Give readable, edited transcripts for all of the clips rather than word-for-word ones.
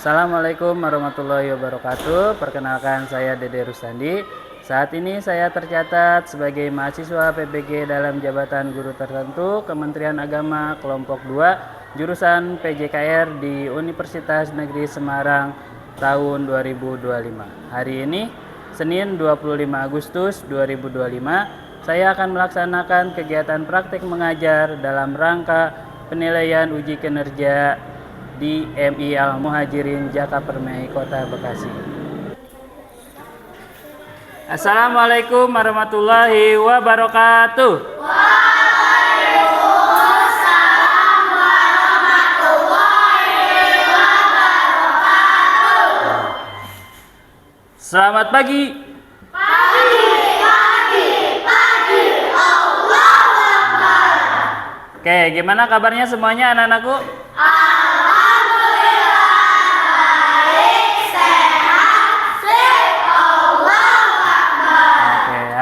Assalamualaikum warahmatullahi wabarakatuh. Perkenalkan, saya Dede Rustandi. Saat ini saya tercatat sebagai mahasiswa PBG dalam jabatan guru tertentu Kementerian Agama kelompok 2 jurusan PJKR di Universitas Negeri Semarang tahun 2025. Hari ini Senin 25 Agustus 2025, saya akan melaksanakan kegiatan praktik mengajar dalam rangka penilaian uji kinerja di MI Al-Muhajirin Jakapermai Kota Bekasi. Assalamualaikum warahmatullahi wabarakatuh. Waalaikumsalam warahmatullahi wabarakatuh. Selamat pagi. Pagi, Allahu Akbar. Oke, gimana kabarnya semuanya anak-anakku?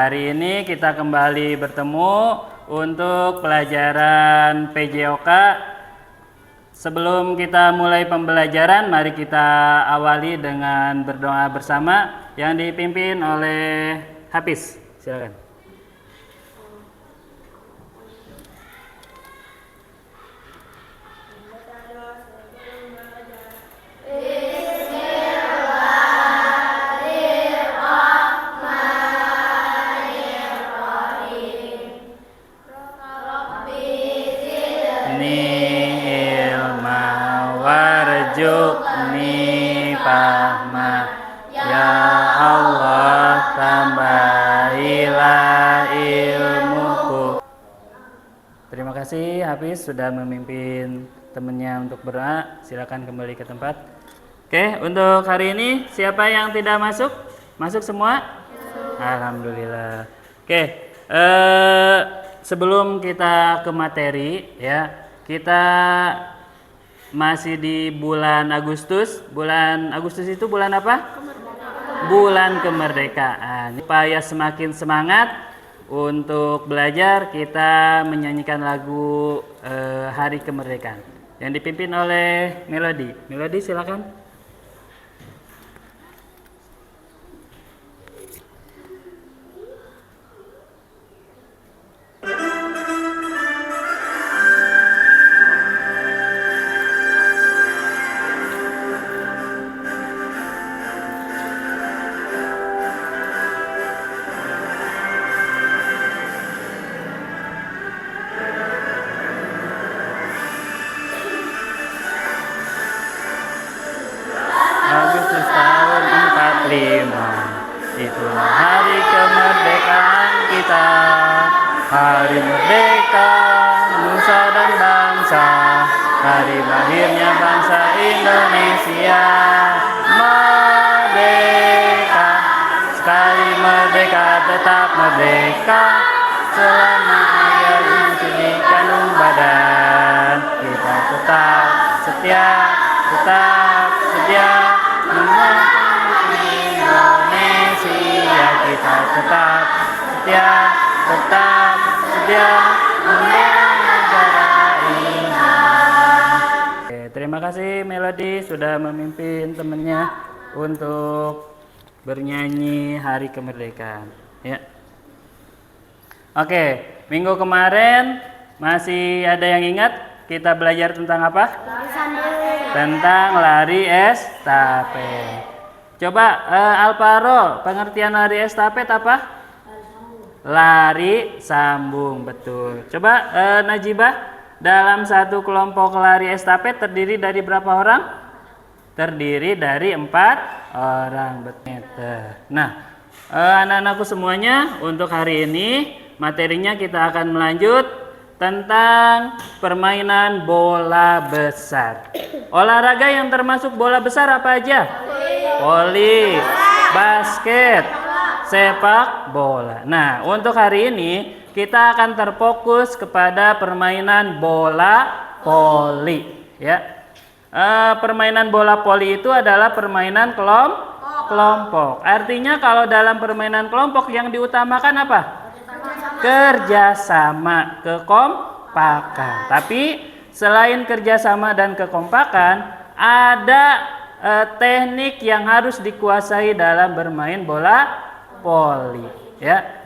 Hari ini kita kembali bertemu untuk pelajaran PJOK. Sebelum kita mulai pembelajaran, mari kita awali dengan berdoa bersama yang dipimpin oleh Hafiz. Silakan. Warjukni fahma, ya Allah tambahilah ilmuku. Terima kasih Hafiz sudah memimpin temannya untuk berdoa. Silakan kembali ke tempat. Oke, untuk hari ini siapa yang tidak masuk? Masuk semua? Alhamdulillah. Oke, sebelum kita ke materi ya, kita masih di bulan Agustus. Bulan Agustus itu bulan apa? Kemerdekaan. Bulan kemerdekaan. Supaya semakin semangat untuk belajar, kita menyanyikan lagu Hari Kemerdekaan yang dipimpin oleh Melody. Melody silakan. Agustus tahun 45, itulah hari kemerdekaan kita. Hari merdeka nusa dan bangsa, hari lahirnya bangsa Indonesia. Merdeka, sekali merdeka tetap merdeka. Selama ada di kandung badan, kita tetap setia Indonesia, kita tetap setia membela negara ini. Oke, terima kasih Melody sudah memimpin temannya untuk bernyanyi Hari Kemerdekaan ya. Oke, minggu kemarin masih ada yang ingat kita belajar tentang apa? Tentang lari estafet. Coba Alvaro, pengertian lari estafet apa? Lari sambung, betul. Coba Najibah, dalam satu kelompok lari estafet terdiri dari berapa orang? Terdiri dari 4 orang, betul. Nah, anak-anakku semuanya, untuk hari ini materinya kita akan melanjut tentang permainan bola besar. Olahraga yang termasuk bola besar apa aja? Voli, basket, sepak bola. Nah, untuk hari ini kita akan terfokus kepada permainan bola voli ya. Permainan bola voli itu adalah permainan kelompok. Artinya kalau dalam permainan kelompok yang diutamakan apa? Kerjasama, kekompakan. Tapi selain kerjasama dan kekompakan, ada teknik yang harus dikuasai dalam bermain bola voli, ya.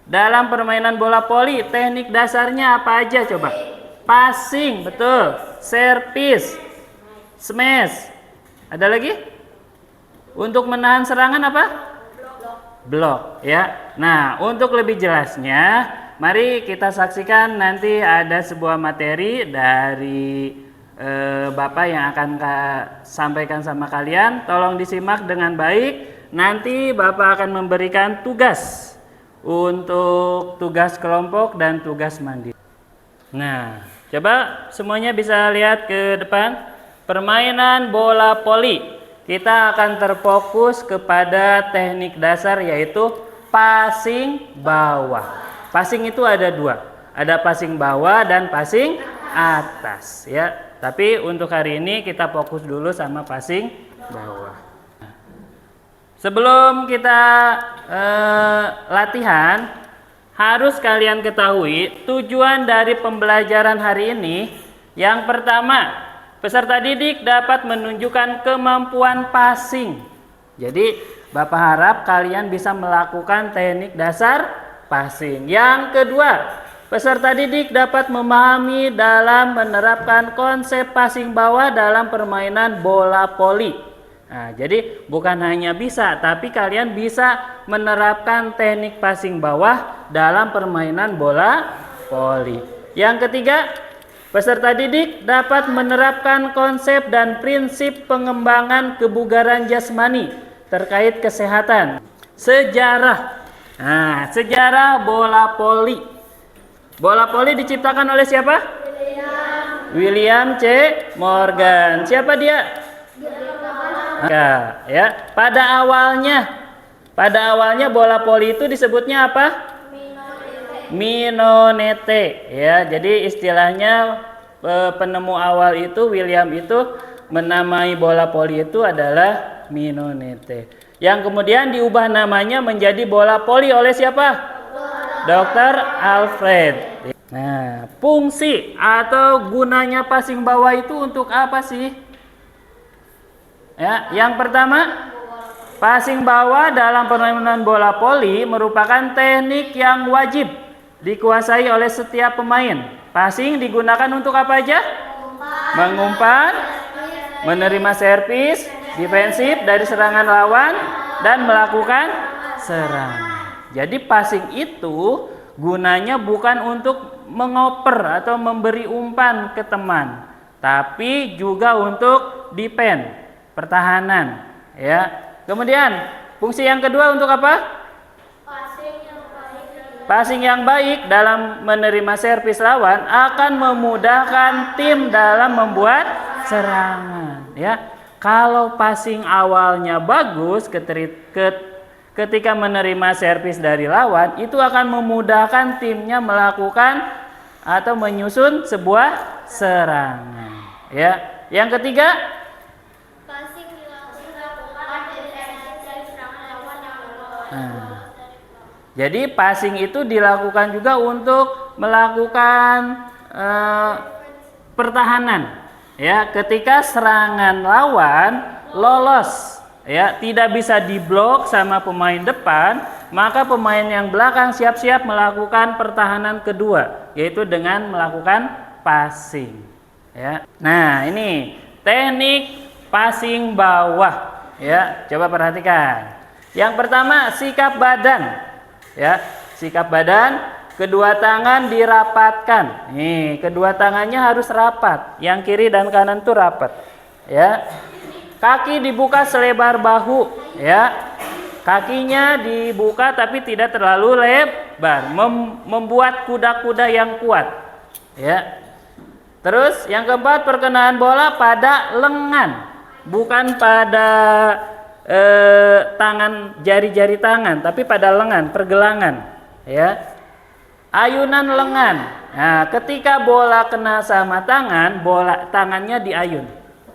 Dalam permainan bola voli, teknik dasarnya apa aja coba? Passing, betul. Servis, smash. Ada lagi? Untuk menahan serangan apa? Blok, ya. Nah, untuk lebih jelasnya, mari kita saksikan nanti ada sebuah materi dari Bapak yang akan sampaikan sama kalian. Tolong disimak dengan baik. Nanti Bapak akan memberikan tugas untuk tugas kelompok dan tugas mandiri. Nah, coba semuanya bisa lihat ke depan. Permainan bola voli, kita akan terfokus kepada teknik dasar yaitu passing bawah. Passing itu ada dua, ada passing bawah dan passing atas, ya. Tapi untuk hari ini kita fokus dulu sama passing bawah. Sebelum kita latihan, harus kalian ketahui tujuan dari pembelajaran hari ini. Yang pertama, peserta didik dapat menunjukkan kemampuan passing. Jadi Bapak harap kalian bisa melakukan teknik dasar passing. Yang kedua, peserta didik dapat memahami dalam menerapkan konsep passing bawah dalam permainan bola voli. Nah, jadi bukan hanya bisa, tapi kalian bisa menerapkan teknik passing bawah dalam permainan bola voli. Yang ketiga, peserta didik dapat menerapkan konsep dan prinsip pengembangan kebugaran jasmani terkait kesehatan. Sejarah. Nah, sejarah bola voli. Bola voli diciptakan oleh siapa? William C. Morgan. Siapa dia? Ya, pada awalnya bola voli itu disebutnya apa? Minonete. Ya, jadi istilahnya penemu awal itu William itu menamai bola voli itu adalah minonete. Yang kemudian diubah namanya menjadi bola voli oleh siapa? Dr. Alfred. Nah, fungsi atau gunanya passing bawah itu untuk apa sih? Ya, yang pertama, passing bawah dalam permainan bola voli merupakan teknik yang wajib dikuasai oleh setiap pemain. Passing digunakan untuk apa aja? Mengumpan, menerima servis, defensif dari serangan lawan, dan melakukan serangan. Jadi passing itu gunanya bukan untuk mengoper atau memberi umpan ke teman, tapi juga untuk defend, pertahanan, ya. Kemudian fungsi yang kedua untuk apa? Passing yang baik dalam menerima servis lawan akan memudahkan tim dalam membuat serangan, ya. Kalau passing awalnya bagus, ketika menerima servis dari lawan, itu akan memudahkan timnya melakukan atau menyusun sebuah serangan. Ya, yang ketiga, jadi passing itu dilakukan juga untuk melakukan pertahanan. Ya, ketika serangan lawan lolos, ya, tidak bisa diblok sama pemain depan, maka pemain yang belakang siap-siap melakukan pertahanan kedua, yaitu dengan melakukan passing, ya. Nah, ini teknik passing bawah, ya. Coba perhatikan. Yang pertama, sikap badan, ya. Sikap badan, kedua tangan dirapatkan. Nih, kedua tangannya harus rapat, yang kiri dan kanan tuh rapat, ya. Kaki dibuka selebar bahu, ya. Kakinya dibuka tapi tidak terlalu lebar, membuat kuda-kuda yang kuat, ya. Terus yang keempat, perkenaan bola pada lengan, bukan pada tangan, jari-jari tangan, tapi pada lengan, pergelangan, ya. Ayunan lengan. Nah, ketika bola kena sama tangan, tangannya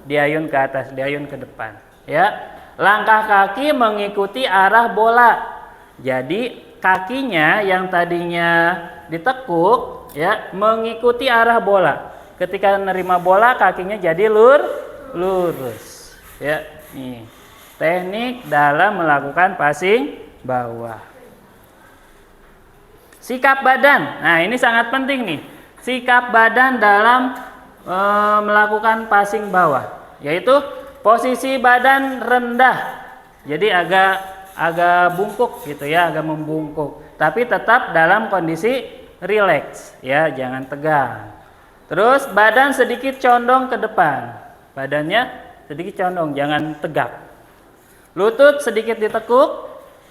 diayun ke atas, diayun ke depan, ya. Langkah kaki mengikuti arah bola. Jadi kakinya yang tadinya ditekuk, ya, mengikuti arah bola. Ketika menerima bola, kakinya jadi lurus, Ya, nih. Teknik dalam melakukan passing bawah. Sikap badan. Nah, ini sangat penting nih. Sikap badan dalam melakukan passing bawah, yaitu posisi badan rendah. Jadi agak bungkuk gitu ya, agak membungkuk. Tapi tetap dalam kondisi rileks ya, jangan tegang. Terus badan sedikit condong ke depan. Badannya sedikit condong, jangan tegak. Lutut sedikit ditekuk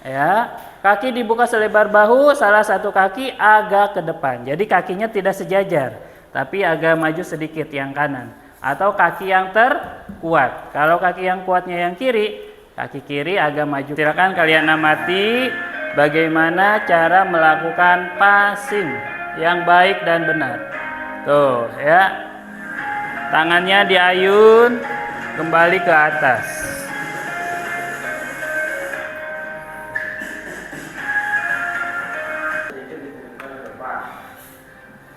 ya. Kaki dibuka selebar bahu, salah satu kaki agak ke depan. Jadi kakinya tidak sejajar, tapi agak maju sedikit yang kanan. Atau kaki yang terkuat. Kalau kaki yang kuatnya yang kiri, kaki kiri agak maju. Silakan kalian amati bagaimana cara melakukan passing yang baik dan benar. Tuh ya. Tangannya diayun kembali ke atas.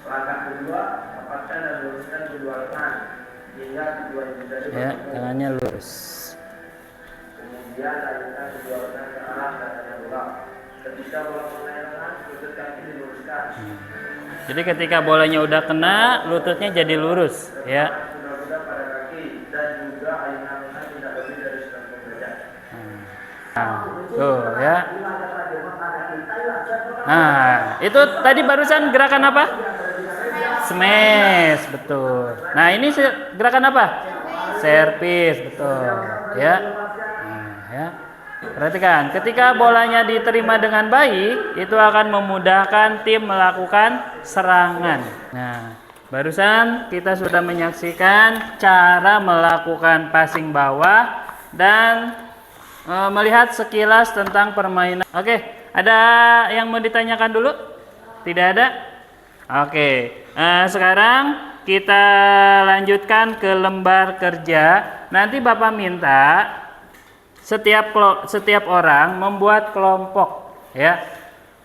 Langkah kedua, rapatkan dan luruskan kedua lengan hingga kedua jari Ya, tangannya lurus. Kemudian alihkan kedua lengan ke arah katanya bola. Ketika bola mengenai lengan, lutut kaki diluruskan. Jadi ketika bolanya udah kena, lututnya jadi lurus, ya. Mudah-mudah pada kaki dan juga ayunan lengan tidak lebih dari 90 derajat. Nah, tuh ya. Nah, itu tadi barusan gerakan apa? Smash, betul. Nah, ini gerakan apa? Servis, betul. Ya. Nah, ya. Perhatikan, ketika bolanya diterima dengan baik, itu akan memudahkan tim melakukan serangan. Nah, barusan kita sudah menyaksikan cara melakukan passing bawah dan melihat sekilas tentang permainan. Oke, ada yang mau ditanyakan dulu? Tidak ada? Oke, sekarang kita lanjutkan ke lembar kerja. Nanti Bapak minta setiap orang membuat kelompok, ya.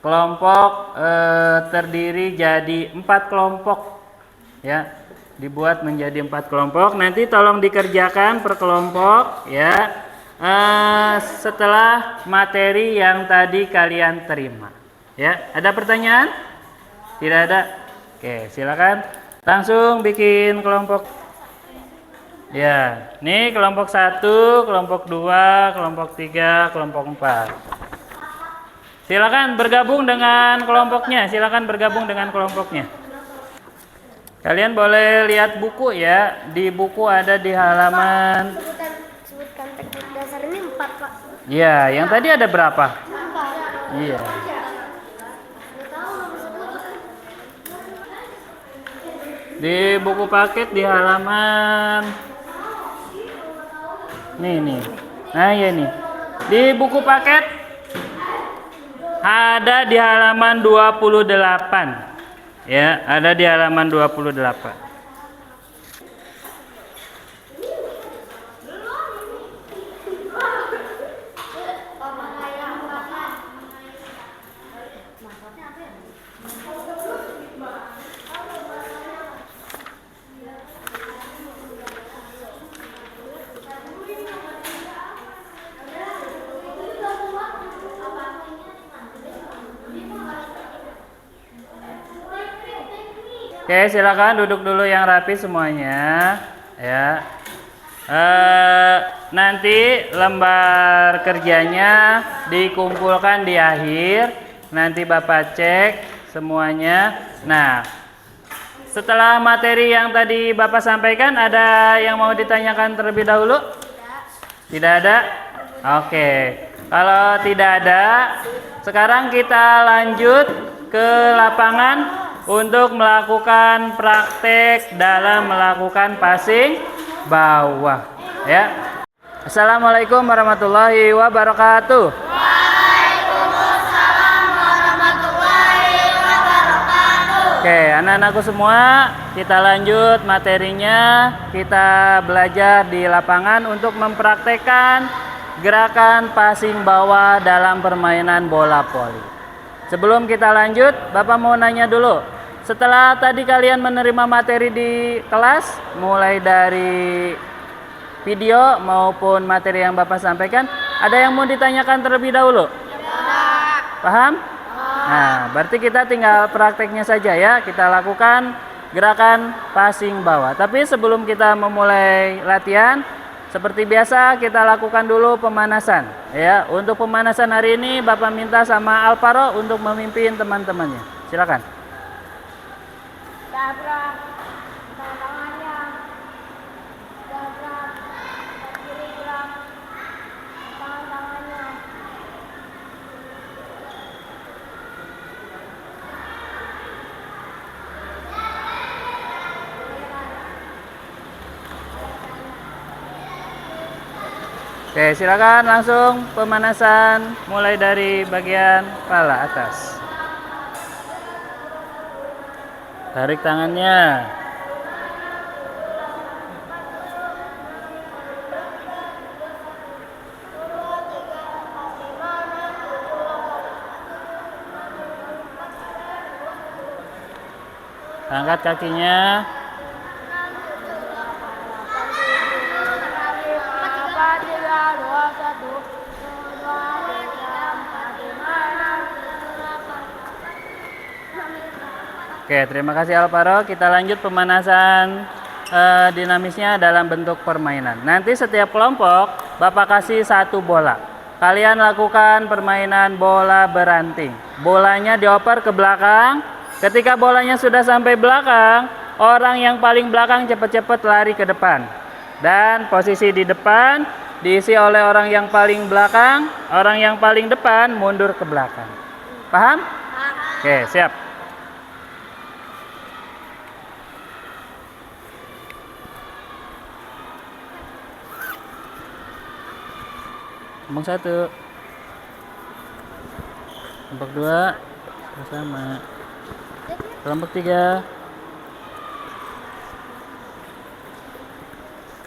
Kelompok terdiri jadi 4 kelompok, ya. Dibuat menjadi 4 kelompok. Nanti tolong dikerjakan per kelompok, ya. Setelah materi yang tadi kalian terima, ya. Ada pertanyaan? Tidak ada? Oke, silakan langsung bikin kelompok. Ya, ini kelompok 1, kelompok 2, kelompok 3, kelompok 4. Silakan bergabung dengan kelompoknya. Silakan bergabung dengan kelompoknya. Kalian boleh lihat buku ya. Di buku ada di halaman. Sebutkan teknik dasar ini 4, Pak. Iya, yang tadi ada berapa? 4. Iya. Di buku paket di halaman nih. Nah, ya nih. Di buku paket ada di halaman 28. Ya, ada di halaman 28. Oke, silakan duduk dulu yang rapi semuanya, ya. Nanti lembar kerjanya dikumpulkan di akhir. Nanti Bapak cek semuanya. Nah, setelah materi yang tadi Bapak sampaikan, ada yang mau ditanyakan terlebih dahulu? Tidak ada? Oke. Kalau tidak ada, sekarang kita lanjut ke lapangan untuk melakukan praktek dalam melakukan passing bawah, ya. Assalamualaikum warahmatullahi wabarakatuh. Waalaikumsalam warahmatullahi wabarakatuh. Oke, anak-anakku semua, kita lanjut materinya. Kita belajar di lapangan untuk mempraktekkan gerakan passing bawah dalam permainan bola voli. Sebelum kita lanjut, Bapak mau nanya dulu. Setelah tadi kalian menerima materi di kelas, mulai dari video maupun materi yang Bapak sampaikan? Ada yang mau ditanyakan terlebih dahulu? Paham? Nah, berarti kita tinggal prakteknya saja ya. Kita lakukan gerakan passing bawah. Tapi sebelum kita memulai latihan, seperti biasa kita lakukan dulu pemanasan ya. Untuk pemanasan hari ini Bapak minta sama Alvaro untuk memimpin teman-temannya. Silakan. Dabrak, tangannya. Dabrak, kiri gerak. Tangannya. Oke, silakan langsung pemanasan mulai dari bagian kepala atas. Tarik tangannya. Angkat kakinya. Oke, terima kasih Alvaro. Kita lanjut pemanasan dinamisnya dalam bentuk permainan. Nanti setiap kelompok Bapak kasih satu bola. Kalian lakukan permainan bola beranting. Bolanya dioper ke belakang. Ketika bolanya sudah sampai belakang, orang yang paling belakang cepat-cepat lari ke depan. Dan posisi di depan diisi oleh orang yang paling belakang, orang yang paling depan mundur ke belakang. Paham? Oke, siap. Kelompok 1, kelompok 2 bersama, kelompok 3,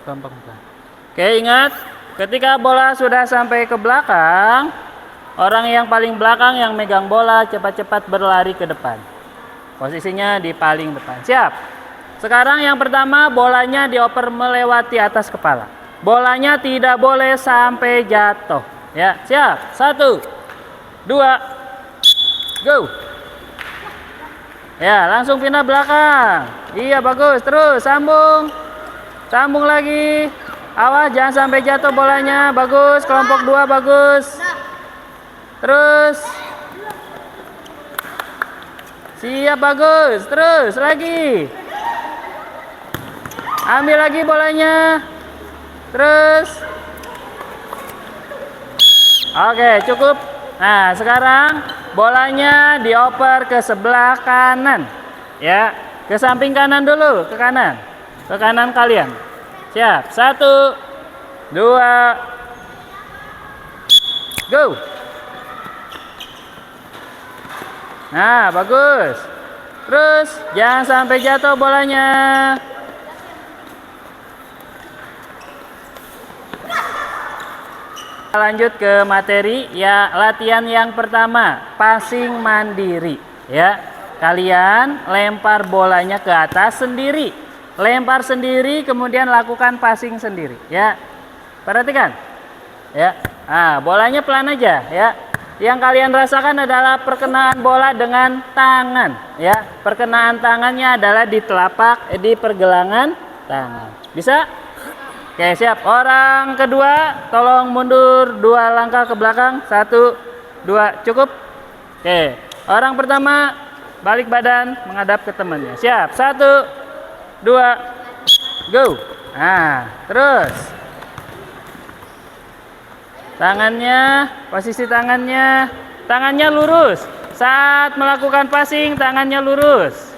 kelompok 4. Oke, ingat ketika bola sudah sampai ke belakang, orang yang paling belakang yang megang bola cepat-cepat berlari ke depan. Posisinya di paling depan. Siap. Sekarang yang pertama bolanya dioper melewati atas kepala. Bolanya tidak boleh sampai jatuh. Ya, siap. 1, 2, go. Ya, langsung pindah belakang. Iya, bagus. Terus sambung. Sambung lagi. Awas jangan sampai jatuh bolanya. Bagus. Kelompok 2 bagus. Terus. Siap, bagus. Terus lagi. Ambil lagi bolanya. Terus. Oke, cukup. Nah, sekarang bolanya dioper ke sebelah kanan. Ya, ke samping kanan dulu, ke kanan. Ke kanan kalian. Siap. 1, 2, go. Nah, bagus. Terus jangan sampai jatuh bolanya. Lanjut ke materi ya, latihan yang pertama passing mandiri ya. Kalian lempar bolanya ke atas sendiri, lempar sendiri, kemudian lakukan passing sendiri ya. Perhatikan ya. Nah, bolanya pelan aja ya. Yang kalian rasakan adalah perkenaan bola dengan tangan ya. Perkenaan tangannya adalah di telapak, di pergelangan tangan. Bisa? Oke, siap. Orang kedua tolong mundur 2 langkah ke belakang. 1, 2, cukup. Oke, orang pertama balik badan menghadap ke temannya. Siap. 1, 2, go. Nah, terus tangannya, posisi tangannya lurus. Saat melakukan passing tangannya lurus.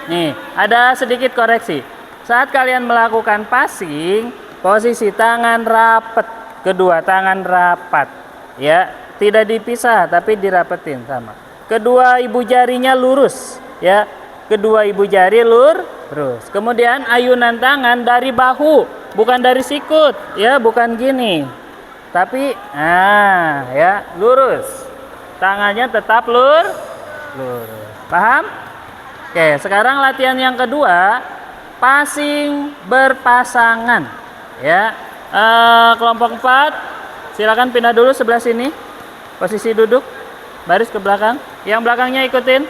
Nih, ada sedikit koreksi. Saat kalian melakukan passing, posisi tangan rapat, kedua tangan rapat, ya, tidak dipisah tapi dirapetin sama. Kedua ibu jarinya lurus, ya, kedua ibu jari lurus. Kemudian ayunan tangan dari bahu, bukan dari sikut, ya, bukan gini, tapi, nah, ya, lurus. Tangannya tetap lurus. Paham? Oke, sekarang latihan yang kedua. Passing berpasangan Ya. Kelompok 4, silakan pindah dulu sebelah sini. Posisi duduk, baris ke belakang. Yang belakangnya ikutin.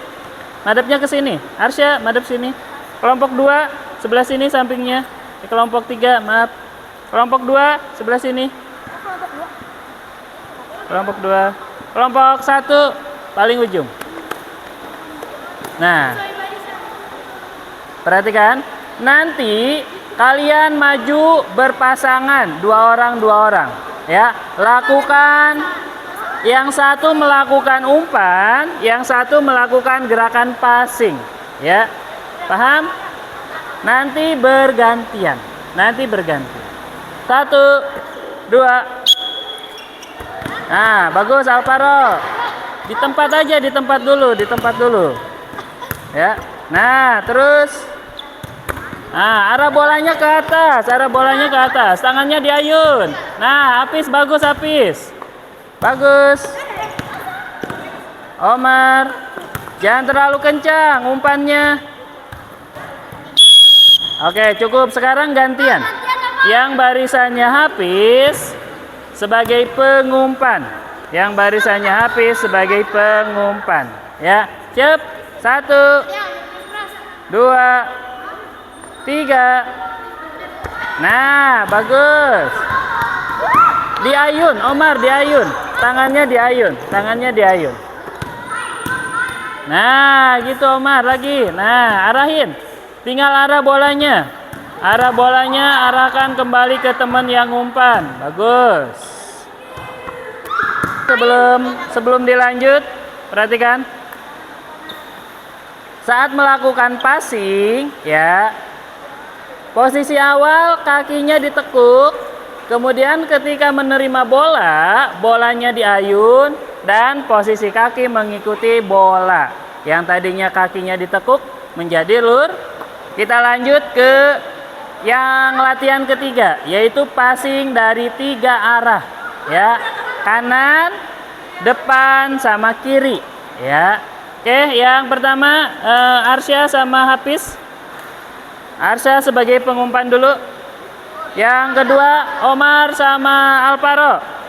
Madepnya ke sini. Arsya, madep sini. Kelompok 2, sebelah sini sampingnya. Kelompok 3, maaf. Kelompok 2, sebelah sini. Kelompok 2. Kelompok 1, paling ujung. Nah, perhatikan. Nanti kalian maju berpasangan, 2 orang 2 orang. Ya, lakukan. Yang satu melakukan umpan, yang satu melakukan gerakan passing. Ya, paham? Nanti bergantian. Nanti berganti. 1, 2. Nah, bagus Alvaro. Di tempat aja, di tempat dulu, di tempat dulu. Ya. Nah, terus. Nah, arah bolanya ke atas, arah bolanya ke atas. Tangannya diayun. Nah, Hafiz bagus Hafiz. Bagus. Omar, jangan terlalu kencang umpannya. Oke, cukup. Sekarang gantian. Yang barisannya Hafiz sebagai pengumpan. Yang barisannya Hafiz sebagai pengumpan. Ya, siap. 1, 2, 3. Nah, bagus. Diayun, Omar diayun. Tangannya diayun, tangannya diayun. Nah, gitu Omar lagi. Nah, arahin. Tinggal arah bolanya. Arah bolanya arahkan kembali ke teman yang umpan. Bagus. Sebelum dilanjut, perhatikan. Saat melakukan passing, ya. Posisi awal kakinya ditekuk, kemudian ketika menerima bola, bolanya diayun dan posisi kaki mengikuti bola. Yang tadinya kakinya ditekuk menjadi lur. Kita lanjut ke yang latihan ketiga, yaitu passing dari 3 arah, ya. Kanan, depan sama kiri, ya. Oke, yang pertama Arsya sama Hafiz. Arsya sebagai pengumpan dulu. Yang kedua Omar sama Alvaro.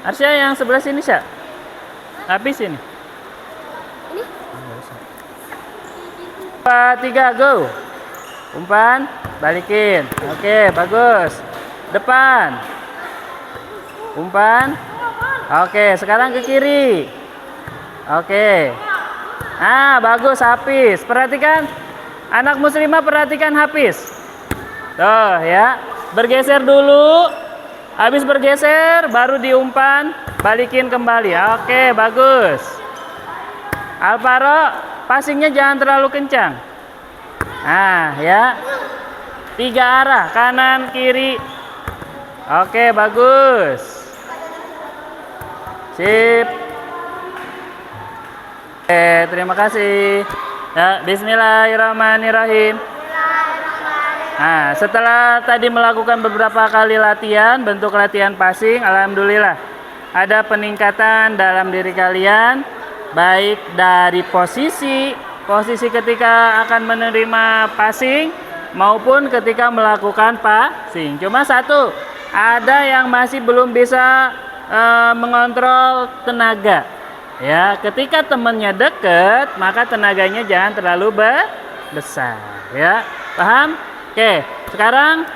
Arsya yang sebelah sini, Sya. Hafiz ini. 4, 3, go. Umpan, balikin. Oke, bagus. Depan. Umpan. Oke, sekarang ke kiri. Oke. Nah, bagus Hafiz. Perhatikan. Anak muslimah perhatikan Hafiz. Tuh ya. Bergeser dulu. Habis bergeser baru diumpan, balikin kembali. Oke, bagus. Alvaro, passingnya jangan terlalu kencang. Nah, ya. 3 arah, kanan, kiri. Oke, bagus. Sip. Oke, terima kasih. Ya, bismillahirrahmanirrahim. Nah, setelah tadi melakukan beberapa kali latihan, bentuk latihan passing, alhamdulillah ada peningkatan dalam diri kalian, baik dari posisi ketika akan menerima passing maupun ketika melakukan passing. Cuma satu, ada yang masih belum bisa mengontrol tenaga. Ya, ketika temannya deket, maka tenaganya jangan terlalu besar. Ya, paham? Oke, sekarang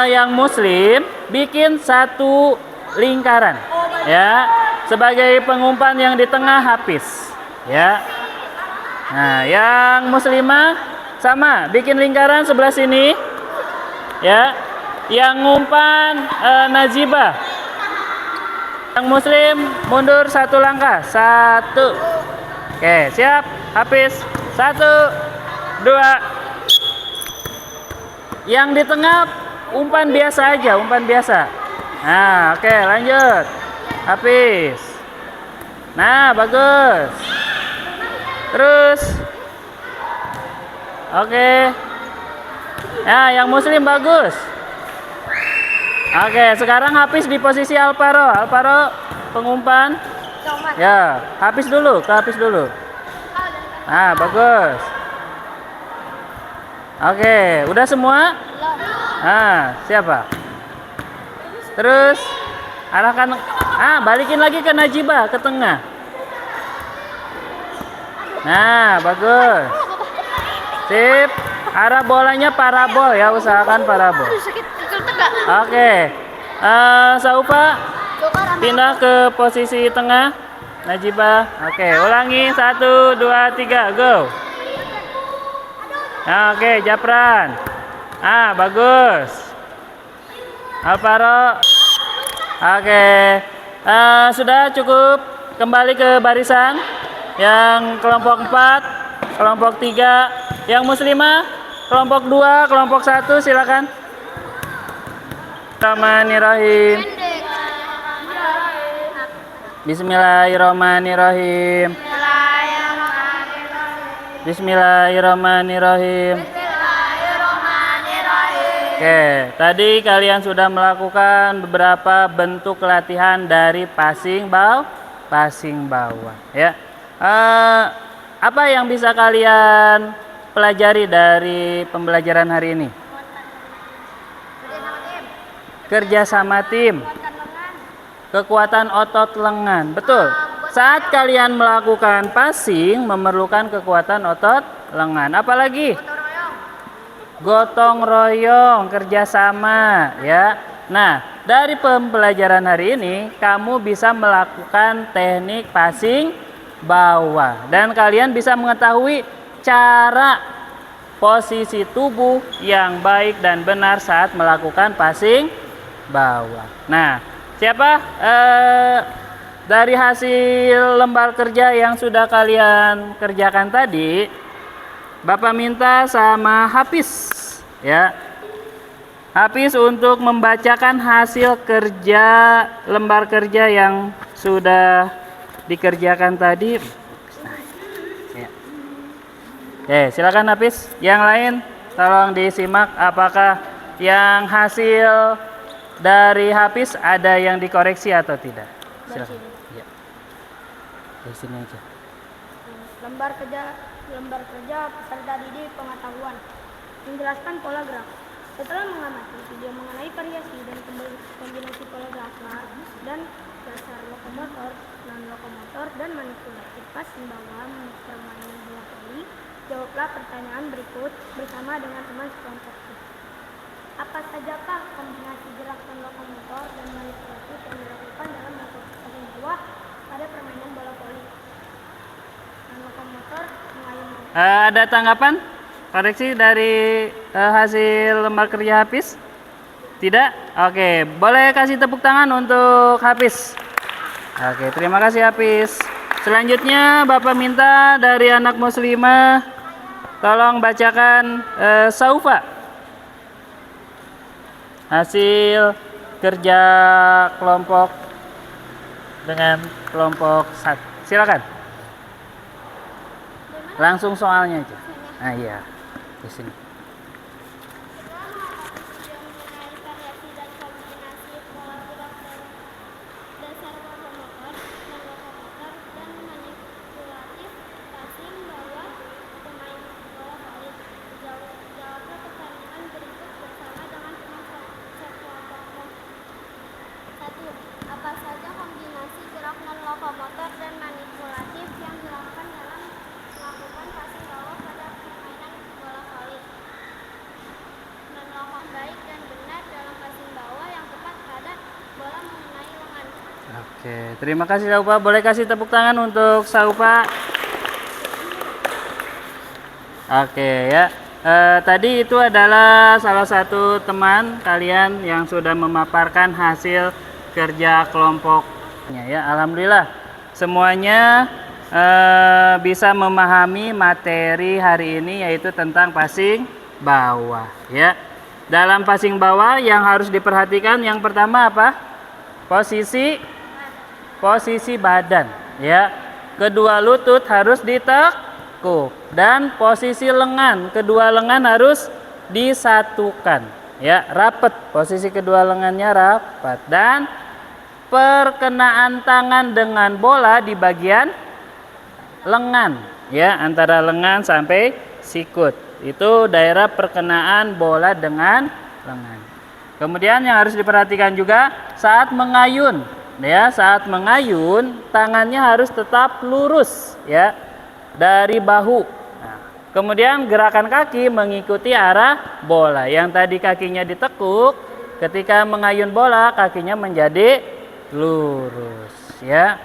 yang muslim bikin satu lingkaran, ya, sebagai pengumpan yang di tengah Hafiz, ya. Nah, yang muslimah sama, bikin lingkaran sebelah sini, ya. Yang ngumpan Najibah. Yang muslim mundur 1 langkah, 1. Oke, siap, Hafiz. 1, 2. Yang di tengah umpan biasa aja, umpan biasa. Nah, oke, lanjut. Hafiz. Nah, bagus. Terus. Oke. Nah, yang muslim bagus. Oke, sekarang Hafiz di posisi Alvaro. Alvaro pengumpan? Coba. Ya, habis dulu, Nah, bagus. Oke, udah semua? Nah, siapa? Terus arahkan, balikin lagi ke Najibah ke tengah. Nah, bagus. Sip. Arah bolanya parabol ya, usahakan parabol. Oke. Saufa pindah ke posisi tengah. Najibah. Oke, ulangi 1 2 3, go. Oke, Japran. Bagus. Alvaro. Oke. Sudah cukup. Kembali ke barisan. Yang kelompok 4, kelompok 3, yang muslimah, kelompok 2, kelompok 1, silakan. Bismillahirrahmanirrahim. Bismillahirrahmanirrahim. Bismillahirrahmanirrahim. Oke, tadi kalian sudah melakukan beberapa bentuk latihan dari passing bawah, ya. Apa yang bisa kalian pelajari dari pembelajaran hari ini? Kerja sama tim, kekuatan otot lengan, betul. Saat kalian melakukan passing memerlukan kekuatan otot lengan. Apalagi? Gotong royong, kerjasama, ya. Nah, dari pembelajaran hari ini kamu bisa melakukan teknik passing bawah dan kalian bisa mengetahui cara posisi tubuh yang baik dan benar saat melakukan passing bawah. Nah, siapa dari hasil lembar kerja yang sudah kalian kerjakan tadi, Bapak minta sama Hafiz, ya. Hafiz untuk membacakan hasil kerja lembar kerja yang sudah dikerjakan tadi. Silakan Hafiz. Yang lain tolong disimak apakah yang hasil dari Hafiz ada yang dikoreksi atau tidak. Silakan. Ya. Di sini aja. Lembar kerja peserta didik pengetahuan. Menjelaskan pola gerak. Setelah mengamati video mengenai variasi dan kombinasi pola gerak dan dasar lokomotor, non-lokomotor, dan manipulatif passing bawah permainan bola voli, jawablah pertanyaan berikut bersama dengan teman sekelompok. Apa sajakah kombinasi gerak non-lokomotor dan manipulatif yang dilakukan dalam melakukan passing bawah pada permainan bola voli? Non-lokomotor mengayun. Ada tanggapan? Koreksi dari hasil lembar kerja Hafiz? Tidak? Oke, boleh kasih tepuk tangan untuk Hafiz. Oke, terima kasih Hafiz. Selanjutnya Bapak minta dari anak muslimah tolong bacakan Saufa hasil kerja kelompok dengan kelompok 1. Silakan. Langsung soalnya aja. Iya. Di sini. Apa saja kombinasi gerak non-lokomotor dan manipulatif yang dilakukan dalam melakukan passing bawah pada permainan bola voli? Non-lokomotor baik dan benar dalam passing bawah yang tepat pada bola mengenai lengan. Oke, terima kasih Saufa. Boleh kasih tepuk tangan untuk Saufa. Oke ya. Tadi itu adalah salah satu teman kalian yang sudah memaparkan hasil kerja kelompoknya ya. Alhamdulillah semuanya bisa memahami materi hari ini, yaitu tentang passing bawah ya. Dalam passing bawah yang harus diperhatikan yang pertama apa? Posisi badan ya. Kedua lutut harus ditekuk dan posisi lengan, kedua lengan harus disatukan ya, rapat. Posisi kedua lengannya rapat dan perkenaan tangan dengan bola di bagian lengan, ya, antara lengan sampai sikut. Itu daerah perkenaan bola dengan lengan. Kemudian yang harus diperhatikan juga saat mengayun, ya, saat mengayun tangannya harus tetap lurus, ya, dari bahu. Nah, kemudian gerakan kaki mengikuti arah bola. Yang tadi kakinya ditekuk, ketika mengayun bola kakinya menjadi lurus, ya.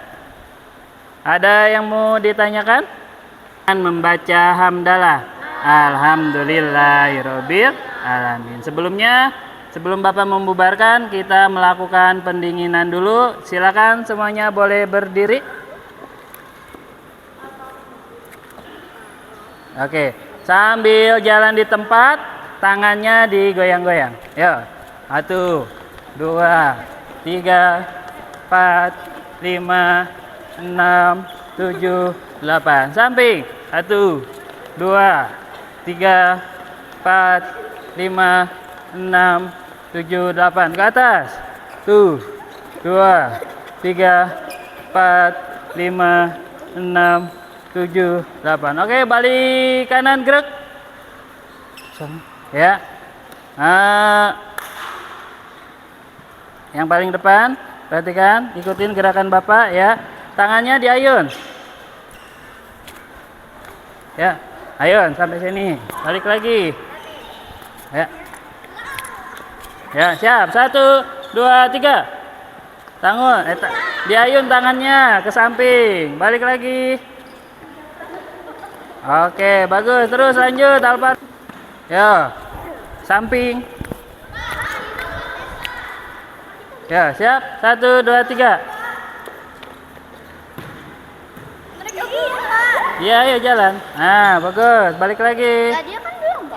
Ada yang mau ditanyakan? Membaca hamdalah. Alhamdulillahirabbil alamin. Sebelum Bapak membubarkan, kita melakukan pendinginan dulu. Silakan semuanya boleh berdiri. Oke, sambil jalan di tempat, tangannya digoyang-goyang. Yo, 1, 2, 3, 4, 5, 6, 7, 8. Samping. 1, 2, 3, 4, 5, 6, 7, 8. Ke atas. 1, 2, 3, 4, 5, 6, 7, 8. Oke, balik kanan, gerak. Ya. Yang paling depan, perhatikan, ikutin gerakan Bapak, ya. Tangannya diayun. Ya, ayun sampai sini. Balik lagi. Ya. Ya, siap. 1, 2, 3. Diayun tangannya ke samping. Balik lagi. Oke, bagus. Terus lanjut, Alvar. Ya. Samping. Ya, siap. 1, 2, 3. Iya, ayo jalan. Nah, bagus. Balik lagi. Ya, dia kan belum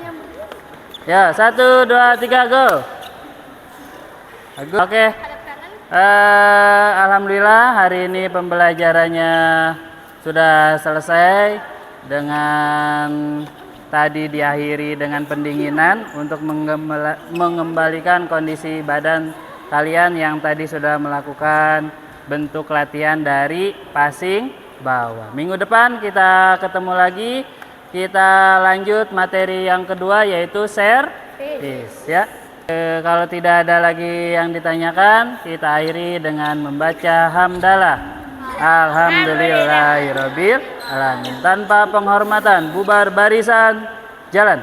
yang berdiri. Ya, 1, 2, 3, go. Bagus. Oke. Alhamdulillah hari ini pembelajarannya sudah selesai dengan tadi diakhiri dengan pendinginan untuk mengembalikan kondisi badan kalian yang tadi sudah melakukan bentuk latihan dari passing bawah. Minggu depan kita ketemu lagi, kita lanjut materi yang kedua yaitu servis, ya. Kalau tidak ada lagi yang ditanyakan, kita akhiri dengan membaca hamdalah. Alhamdulillahirabbil alamin. Tanpa penghormatan, bubar barisan, jalan.